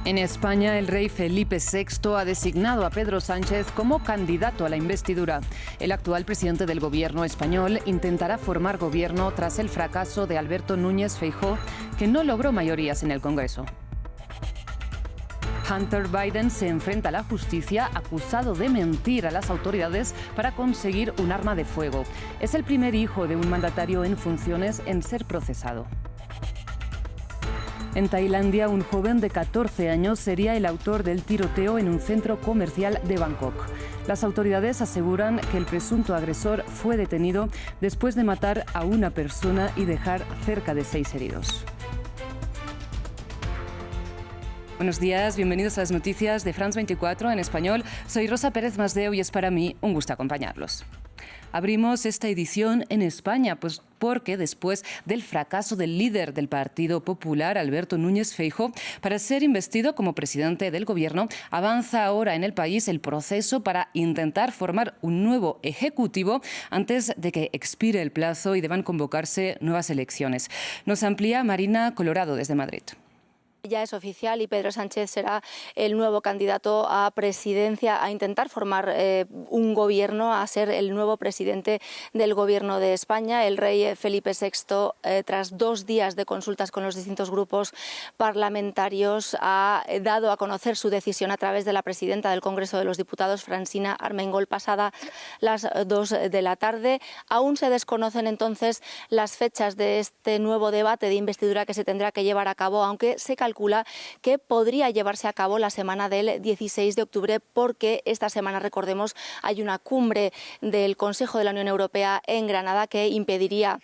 En España, el rey Felipe VI ha designado a Pedro Sánchez como candidato a la investidura. El actual presidente del gobierno español intentará formar gobierno tras el fracaso de Alberto Núñez Feijóo, que no logró mayorías en el Congreso. Hunter Biden se enfrenta a la justicia acusado de mentir a las autoridades para conseguir un arma de fuego. Es el primer hijo de un mandatario en funciones en ser procesado. En Tailandia, un joven de 14 años sería el autor del tiroteo en un centro comercial de Bangkok. Las autoridades aseguran que el presunto agresor fue detenido después de matar a una persona y dejar cerca de 6 heridos. Buenos días, bienvenidos a las noticias de France 24 en español. Soy Rosa Pérez Masdeu y es para mí un gusto acompañarlos. Abrimos esta edición en España, pues porque después del fracaso del líder del Partido Popular, Alberto Núñez Feijóo, para ser investido como presidente del gobierno, avanza ahora en el país el proceso para intentar formar un nuevo ejecutivo antes de que expire el plazo y deban convocarse nuevas elecciones. Nos amplía Marina Colorado desde Madrid. Ya es oficial y Pedro Sánchez será el nuevo candidato a presidencia, a intentar formar un gobierno, a ser el nuevo presidente del gobierno de España. El rey Felipe VI, tras 2 días de consultas con los distintos grupos parlamentarios, ha dado a conocer su decisión a través de la presidenta del Congreso de los Diputados, Francina Armengol, pasada las 2 de la tarde. Aún se desconocen entonces las fechas de este nuevo debate de investidura que se tendrá que llevar a cabo, aunque se calcula que podría llevarse a cabo la semana del 16 de octubre, porque esta semana, recordemos, hay una cumbre del Consejo de la Unión Europea en Granada que impediría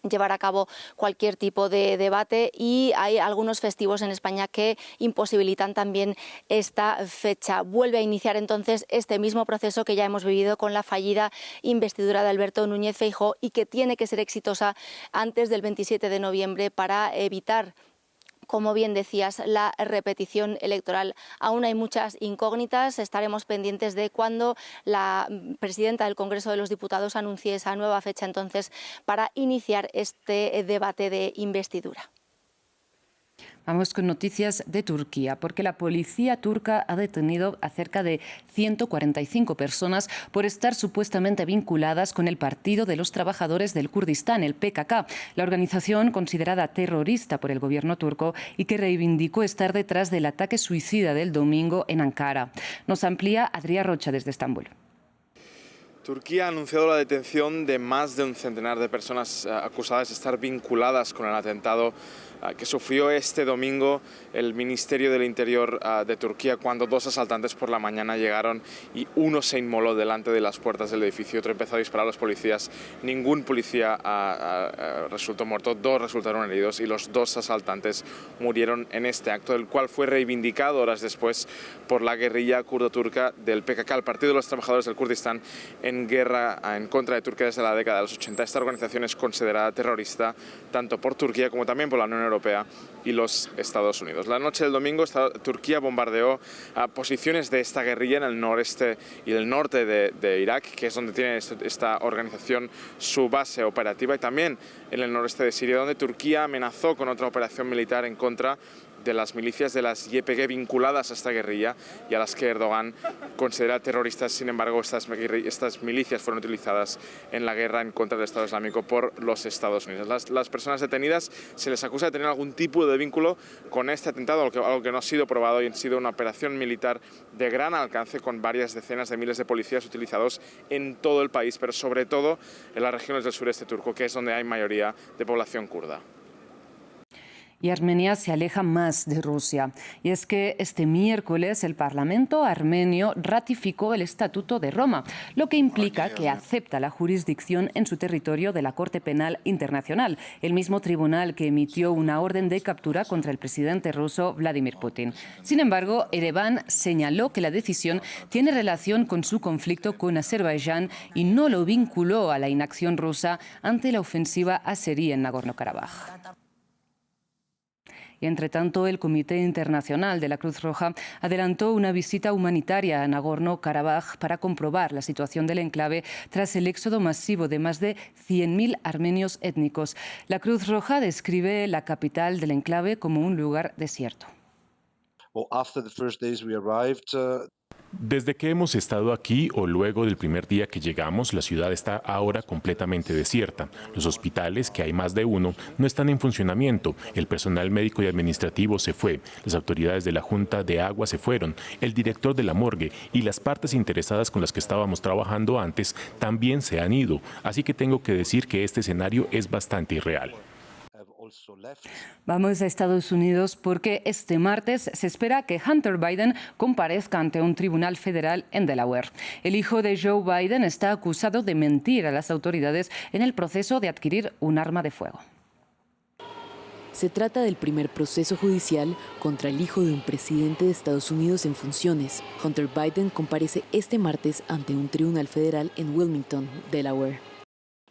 llevar a cabo cualquier tipo de debate, y hay algunos festivos en España que imposibilitan también esta fecha. Vuelve a iniciar entonces este mismo proceso que ya hemos vivido con la fallida investidura de Alberto Núñez Feijóo y que tiene que ser exitosa antes del 27 de noviembre para evitar, como bien decías, la repetición electoral. Aún hay muchas incógnitas. Estaremos pendientes de cuándo la presidenta del Congreso de los Diputados anuncie esa nueva fecha entonces para iniciar este debate de investidura. Vamos con noticias de Turquía, porque la policía turca ha detenido a cerca de 145 personas por estar supuestamente vinculadas con el Partido de los Trabajadores del Kurdistán, el PKK, la organización considerada terrorista por el gobierno turco y que reivindicó estar detrás del ataque suicida del domingo en Ankara. Nos amplía Adrià Rocha desde Estambul. Turquía ha anunciado la detención de más de un centenar de personas acusadas de estar vinculadas con el atentado que sufrió este domingo el Ministerio del Interior de Turquía, cuando 2 asaltantes por la mañana llegaron y uno se inmoló delante de las puertas del edificio, otro empezó a disparar a los policías. Ningún policía resultó muerto, 2 resultaron heridos y los 2 asaltantes murieron en este acto, el cual fue reivindicado horas después por la guerrilla kurdo-turca del PKK, el Partido de los Trabajadores del Kurdistán, en guerra en contra de Turquía desde la década de los 80. Esta organización es considerada terrorista tanto por Turquía como también por la Unión Europea y los Estados Unidos. La noche del domingo Turquía bombardeó posiciones de esta guerrilla en el noreste y el norte de Irak, que es donde tiene esta organización su base operativa, y también en el noreste de Siria, donde Turquía amenazó con otra operación militar en contra de las milicias de las YPG vinculadas a esta guerrilla y a las que Erdogan considera terroristas. Sin embargo, estas milicias fueron utilizadas en la guerra en contra del Estado Islámico por los Estados Unidos. Las personas detenidas se les acusa de tener algún tipo de vínculo con este atentado, algo que no ha sido probado, y ha sido una operación militar de gran alcance con varias decenas de miles de policías utilizados en todo el país, pero sobre todo en las regiones del sureste turco, que es donde hay mayoría de población kurda. Y Armenia se aleja más de Rusia. Y es que este miércoles el Parlamento armenio ratificó el Estatuto de Roma, lo que implica que acepta la jurisdicción en su territorio de la Corte Penal Internacional, el mismo tribunal que emitió una orden de captura contra el presidente ruso Vladimir Putin. Sin embargo, Ereván señaló que la decisión tiene relación con su conflicto con Azerbaiyán y no lo vinculó a la inacción rusa ante la ofensiva azerí en Nagorno-Karabaj. Y entre tanto, el Comité Internacional de la Cruz Roja adelantó una visita humanitaria a Nagorno-Karabaj para comprobar la situación del enclave tras el éxodo masivo de más de 100.000 armenios étnicos. La Cruz Roja describe la capital del enclave como un lugar desierto. Desde que hemos estado aquí o luego del primer día que llegamos, la ciudad está ahora completamente desierta. Los hospitales, que hay más de uno, no están en funcionamiento. El personal médico y administrativo se fue. Las autoridades de la Junta de Agua se fueron. El director de la morgue y las partes interesadas con las que estábamos trabajando antes también se han ido. Así que tengo que decir que este escenario es bastante irreal. Vamos a Estados Unidos porque este martes se espera que Hunter Biden comparezca ante un tribunal federal en Delaware. El hijo de Joe Biden está acusado de mentir a las autoridades en el proceso de adquirir un arma de fuego. Se trata del primer proceso judicial contra el hijo de un presidente de Estados Unidos en funciones. Hunter Biden comparece este martes ante un tribunal federal en Wilmington, Delaware.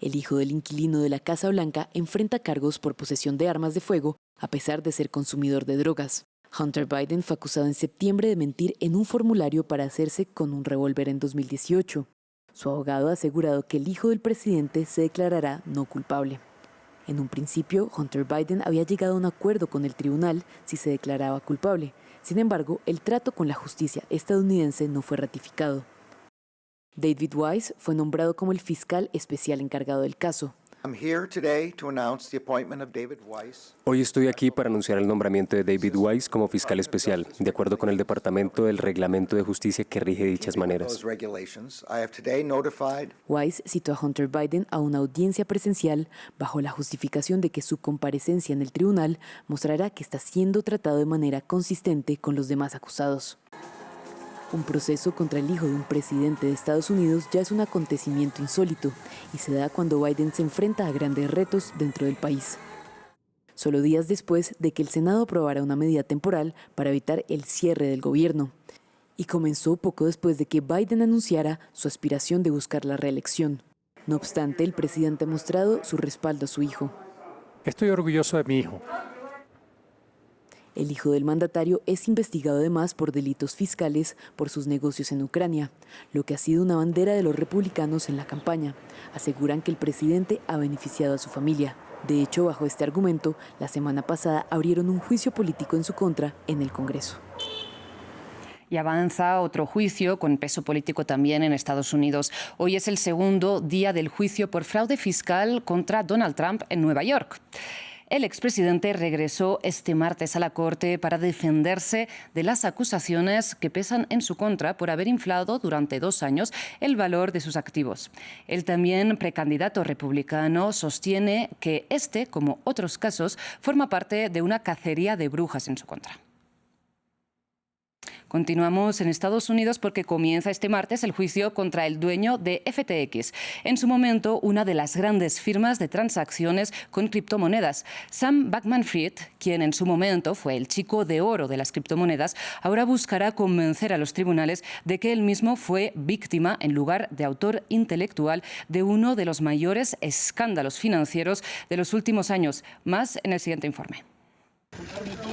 El hijo del inquilino de la Casa Blanca enfrenta cargos por posesión de armas de fuego, a pesar de ser consumidor de drogas. Hunter Biden fue acusado en septiembre de mentir en un formulario para hacerse con un revólver en 2018. Su abogado ha asegurado que el hijo del presidente se declarará no culpable. En un principio, Hunter Biden había llegado a un acuerdo con el tribunal si se declaraba culpable. Sin embargo, el trato con la justicia estadounidense no fue ratificado. David Weiss fue nombrado como el fiscal especial encargado del caso. Hoy estoy aquí para anunciar el nombramiento de David Weiss como fiscal especial, de acuerdo con el Departamento del Reglamento de Justicia que rige dichas maneras. Weiss citó a Hunter Biden a una audiencia presencial bajo la justificación de que su comparecencia en el tribunal mostrará que está siendo tratado de manera consistente con los demás acusados. Un proceso contra el hijo de un presidente de Estados Unidos ya es un acontecimiento insólito y se da cuando Biden se enfrenta a grandes retos dentro del país. Solo días después de que el Senado aprobara una medida temporal para evitar el cierre del gobierno. Y comenzó poco después de que Biden anunciara su aspiración de buscar la reelección. No obstante, el presidente ha mostrado su respaldo a su hijo. Estoy orgulloso de mi hijo. El hijo del mandatario es investigado además por delitos fiscales por sus negocios en Ucrania, lo que ha sido una bandera de los republicanos en la campaña. Aseguran que el presidente ha beneficiado a su familia. De hecho, bajo este argumento, la semana pasada abrieron un juicio político en su contra en el Congreso. Y avanza otro juicio con peso político también en Estados Unidos. Hoy es el segundo día del juicio por fraude fiscal contra Donald Trump en Nueva York. El expresidente regresó este martes a la Corte para defenderse de las acusaciones que pesan en su contra por haber inflado durante 2 años el valor de sus activos. El también precandidato republicano sostiene que este, como otros casos, forma parte de una cacería de brujas en su contra. Continuamos en Estados Unidos porque comienza este martes el juicio contra el dueño de FTX. En su momento, una de las grandes firmas de transacciones con criptomonedas. Sam Bankman-Fried, quien en su momento fue el chico de oro de las criptomonedas, ahora buscará convencer a los tribunales de que él mismo fue víctima en lugar de autor intelectual de uno de los mayores escándalos financieros de los últimos años. Más en el siguiente informe.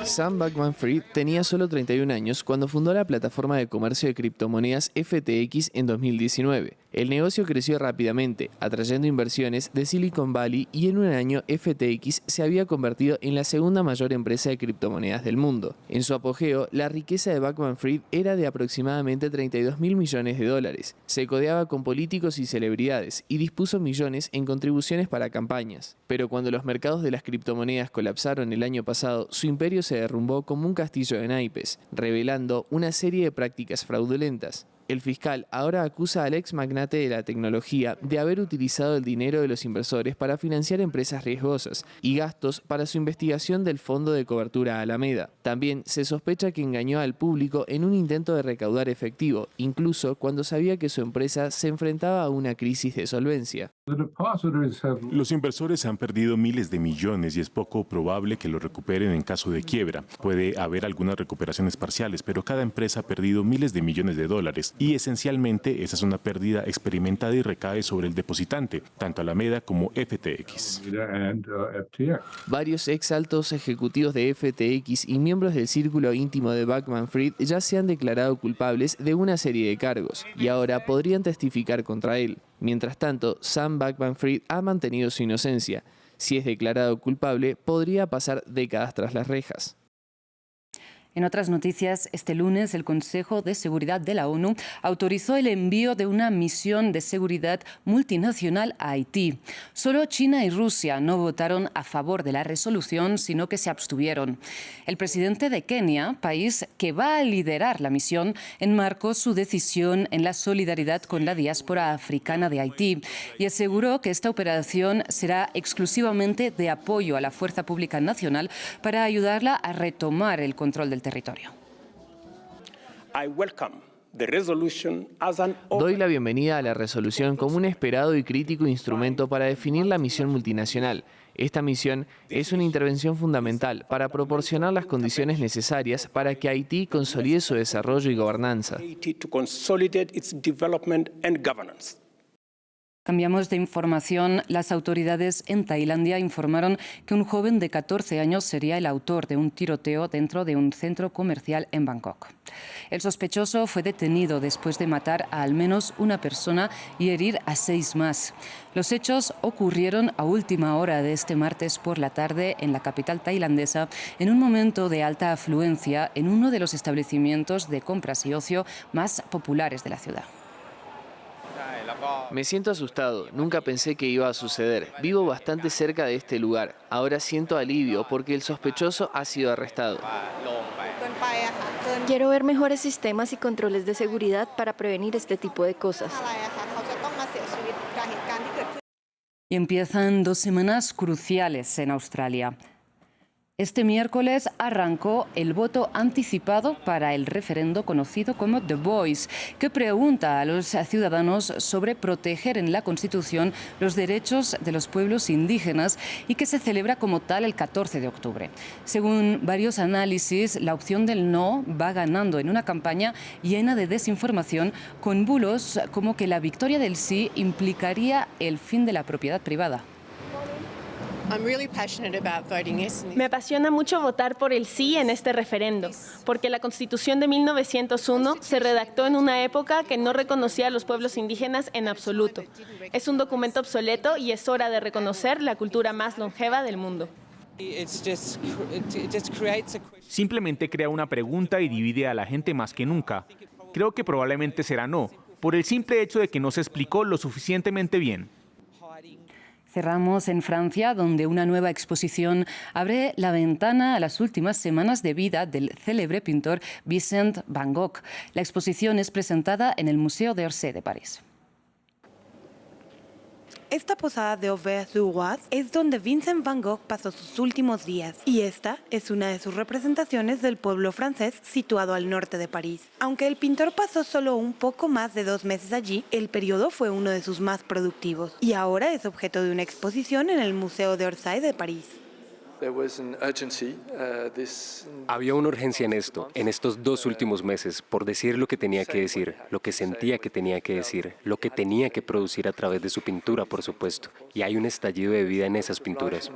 Sam Bankman-Fried tenía solo 31 años cuando fundó la plataforma de comercio de criptomonedas FTX en 2019. El negocio creció rápidamente, atrayendo inversiones de Silicon Valley y en un año FTX se había convertido en la segunda mayor empresa de criptomonedas del mundo. En su apogeo, la riqueza de Bankman-Fried era de aproximadamente 32.000 millones de dólares. Se codeaba con políticos y celebridades y dispuso millones en contribuciones para campañas. Pero cuando los mercados de las criptomonedas colapsaron el año pasado, su imperio se derrumbó como un castillo de naipes, revelando una serie de prácticas fraudulentas. El fiscal ahora acusa al ex magnate de la tecnología de haber utilizado el dinero de los inversores para financiar empresas riesgosas y gastos para su investigación del Fondo de Cobertura Alameda. También se sospecha que engañó al público en un intento de recaudar efectivo, incluso cuando sabía que su empresa se enfrentaba a una crisis de solvencia. Los inversores han perdido miles de millones y es poco probable que lo recuperen en caso de quiebra. Puede haber algunas recuperaciones parciales, pero cada empresa ha perdido miles de millones de dólares y esencialmente esa es una pérdida experimentada y recae sobre el depositante, tanto Alameda como FTX. Varios ex altos ejecutivos de FTX y miembros del círculo íntimo de Bankman-Fried ya se han declarado culpables de una serie de cargos y ahora podrían testificar contra él. Mientras tanto, Sam Bankman-Fried ha mantenido su inocencia. Si es declarado culpable, podría pasar décadas tras las rejas. En otras noticias, este lunes el Consejo de Seguridad de la ONU autorizó el envío de una misión de seguridad multinacional a Haití. Solo China y Rusia no votaron a favor de la resolución, sino que se abstuvieron. El presidente de Kenia, país que va a liderar la misión, enmarcó su decisión en la solidaridad con la diáspora africana de Haití y aseguró que esta operación será exclusivamente de apoyo a la fuerza pública nacional para ayudarla a retomar el control del territorio. Doy la bienvenida a la resolución como un esperado y crítico instrumento para definir la misión multinacional. Esta misión es una intervención fundamental para proporcionar las condiciones necesarias para que Haití consolide su desarrollo y gobernanza. Cambiamos de información. Las autoridades en Tailandia informaron que un joven de 14 años sería el autor de un tiroteo dentro de un centro comercial en Bangkok. El sospechoso fue detenido después de matar a al menos una persona y herir a 6 más. Los hechos ocurrieron a última hora de este martes por la tarde en la capital tailandesa, en un momento de alta afluencia en uno de los establecimientos de compras y ocio más populares de la ciudad. Me siento asustado, nunca pensé que iba a suceder. Vivo bastante cerca de este lugar. Ahora siento alivio porque el sospechoso ha sido arrestado. Quiero ver mejores sistemas y controles de seguridad para prevenir este tipo de cosas. Y empiezan 2 semanas cruciales en Australia. Este miércoles arrancó el voto anticipado para el referendo conocido como The Voice, que pregunta a los ciudadanos sobre proteger en la Constitución los derechos de los pueblos indígenas y que se celebra como tal el 14 de octubre. Según varios análisis, la opción del no va ganando en una campaña llena de desinformación, con bulos como que la victoria del sí implicaría el fin de la propiedad privada. Me apasiona mucho votar por el sí en este referendo, porque la Constitución de 1901 se redactó en una época que no reconocía a los pueblos indígenas en absoluto. Es un documento obsoleto y es hora de reconocer la cultura más longeva del mundo. Simplemente crea una pregunta y divide a la gente más que nunca. Creo que probablemente será no, por el simple hecho de que no se explicó lo suficientemente bien. Cerramos en Francia, donde una nueva exposición abre la ventana a las últimas semanas de vida del célebre pintor Vincent Van Gogh. La exposición es presentada en el Museo d'Orsay de París. Esta posada de Auvers-sur-Oise es donde Vincent Van Gogh pasó sus últimos días, y esta es una de sus representaciones del pueblo francés situado al norte de París. Aunque el pintor pasó solo un poco más de 2 meses allí, el periodo fue uno de sus más productivos, y ahora es objeto de una exposición en el Museo d'Orsay de París. Había una urgencia en esto, en estos 2 últimos meses, por decir lo que tenía que decir, lo que sentía que tenía que decir, lo que tenía que producir a través de su pintura, por supuesto. Y hay un estallido de vida en esas pinturas.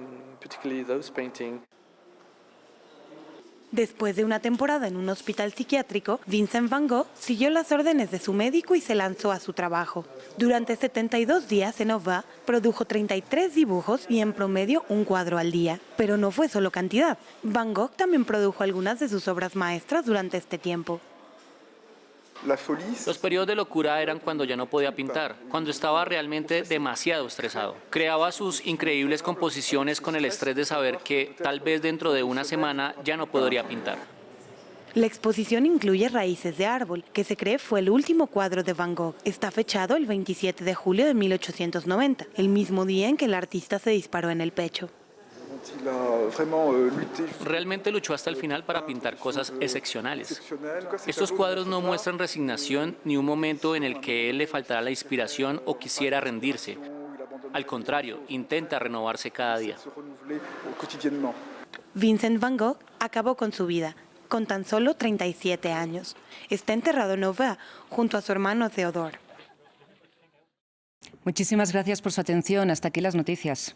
Después de una temporada en un hospital psiquiátrico, Vincent Van Gogh siguió las órdenes de su médico y se lanzó a su trabajo. Durante 72 días en Auvers produjo 33 dibujos y en promedio un cuadro al día. Pero no fue solo cantidad. Van Gogh también produjo algunas de sus obras maestras durante este tiempo. Los periodos de locura eran cuando ya no podía pintar, cuando estaba realmente demasiado estresado. Creaba sus increíbles composiciones con el estrés de saber que tal vez dentro de una semana ya no podría pintar. La exposición incluye Raíces de árbol, que se cree fue el último cuadro de Van Gogh. Está fechado el 27 de julio de 1890, el mismo día en que el artista se disparó en el pecho. Realmente luchó hasta el final para pintar cosas excepcionales. Estos cuadros no muestran resignación ni un momento en el que él le faltara la inspiración o quisiera rendirse. Al contrario, intenta renovarse cada día. Vincent Van Gogh acabó con su vida, con tan solo 37 años. Está enterrado en Auvers junto a su hermano Theodore. Muchísimas gracias por su atención. Hasta aquí las noticias.